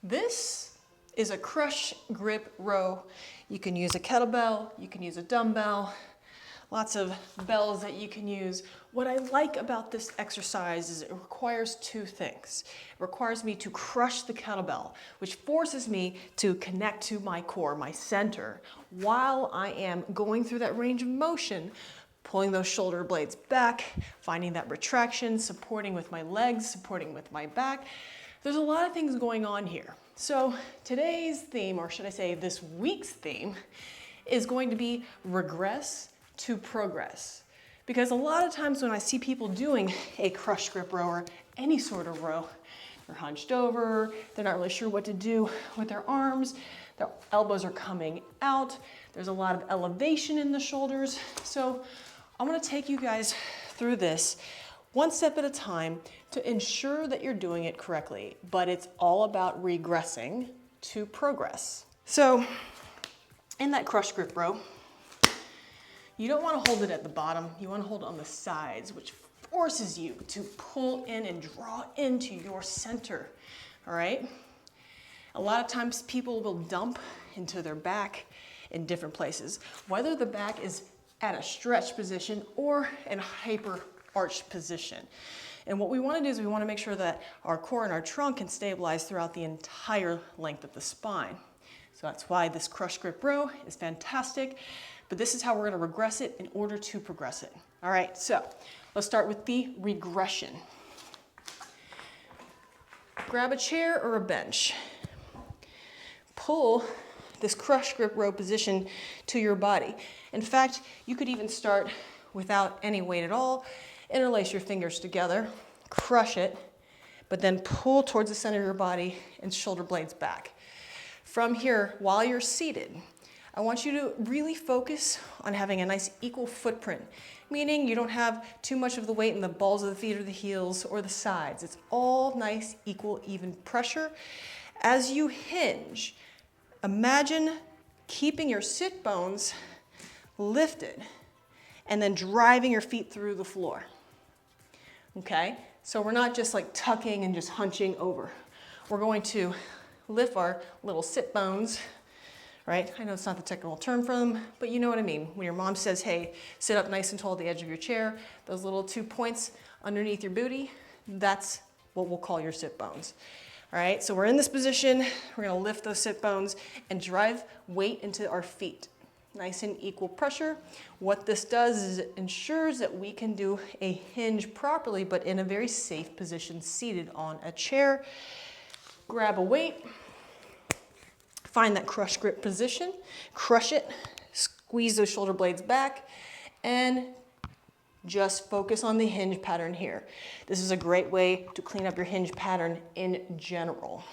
This is a crush grip row. You can use a kettlebell, you can use a dumbbell, lots of bells that you can use. What I like about this exercise is it requires two things. It requires me to crush the kettlebell, which forces me to connect to my core, my center, while I am going through that range of motion, pulling those shoulder blades back, finding that retraction, supporting with my legs, supporting with my back. There's a lot of things going on here. So today's theme, or should I say this week's theme, is going to be regress to progress. Because a lot of times when I see people doing a crush grip row or any sort of row, they're hunched over, they're not really sure what to do with their arms, their elbows are coming out, there's a lot of elevation in the shoulders. So I'm gonna take you guys through this one step at a time to ensure that you're doing it correctly, but it's all about regressing to progress. So in that crush grip row, you don't want to hold it at the bottom, you want to hold it on the sides, which forces you to pull in and draw into your center, all right? A lot of times people will dump into their back in different places, whether the back is at a stretch position or in a hyper arched position. And what we want to do is we want to make sure that our core and our trunk can stabilize throughout the entire length of the spine. So that's why this crush grip row is fantastic, but this is how we're going to regress it in order to progress it. All right, so let's start with the regression. Grab a chair or a bench. Pull this crush grip row position to your body. In fact, you could even start without any weight at all. Interlace your fingers together, crush it, but then pull towards the center of your body and shoulder blades back. From here, while you're seated, I want you to really focus on having a nice equal footprint, meaning you don't have too much of the weight in the balls of the feet or the heels or the sides. It's all nice, equal, even pressure. As you hinge, imagine keeping your sit bones lifted and then driving your feet through the floor. Okay, so we're not just like tucking and just hunching over. We're going to lift our little sit bones, right? I know it's not the technical term for them, but you know what I mean. When your mom says, hey, sit up nice and tall at the edge of your chair, those little 2 points underneath your booty, that's what we'll call your sit bones. All right, so we're in this position, we're gonna lift those sit bones and drive weight into our feet. Nice and equal pressure. What this does is it ensures that we can do a hinge properly, but in a very safe position, seated on a chair. Grab a weight, find that crush grip position, crush it, squeeze those shoulder blades back, and just focus on the hinge pattern here. This is a great way to clean up your hinge pattern in general,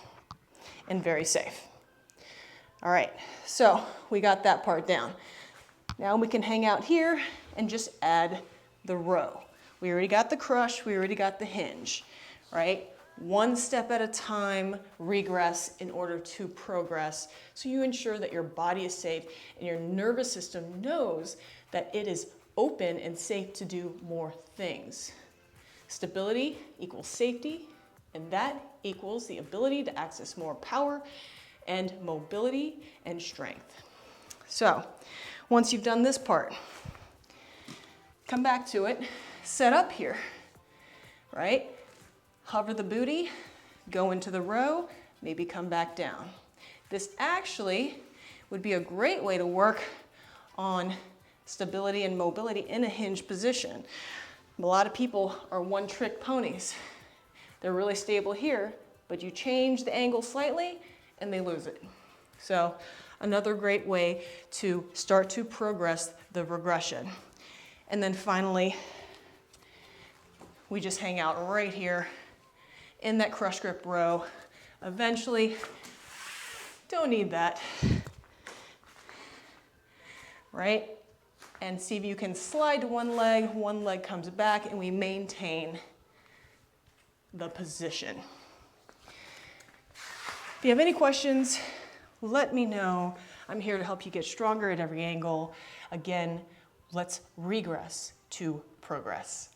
and very safe. All right, so we got that part down. Now we can hang out here and just add the row. We already got the crush, we already got the hinge, right? One step at a time, regress in order to progress. So you ensure that your body is safe and your nervous system knows that it is open and safe to do more things. Stability equals safety, and that equals the ability to access more power and mobility and strength. So once you've done this part, come back to it, set up here, right? Hover the booty, go into the row, maybe come back down. This actually would be a great way to work on stability and mobility in a hinge position. A lot of people are one-trick ponies. They're really stable here, but you change the angle slightly and they lose it. So another great way to start to progress the regression. And then finally, we just hang out right here in that crush grip row. Eventually, don't need that, right? And see if you can slide to one leg comes back, and we maintain the position. If you have any questions, let me know. I'm here to help you get stronger at every angle. Again, let's regress to progress.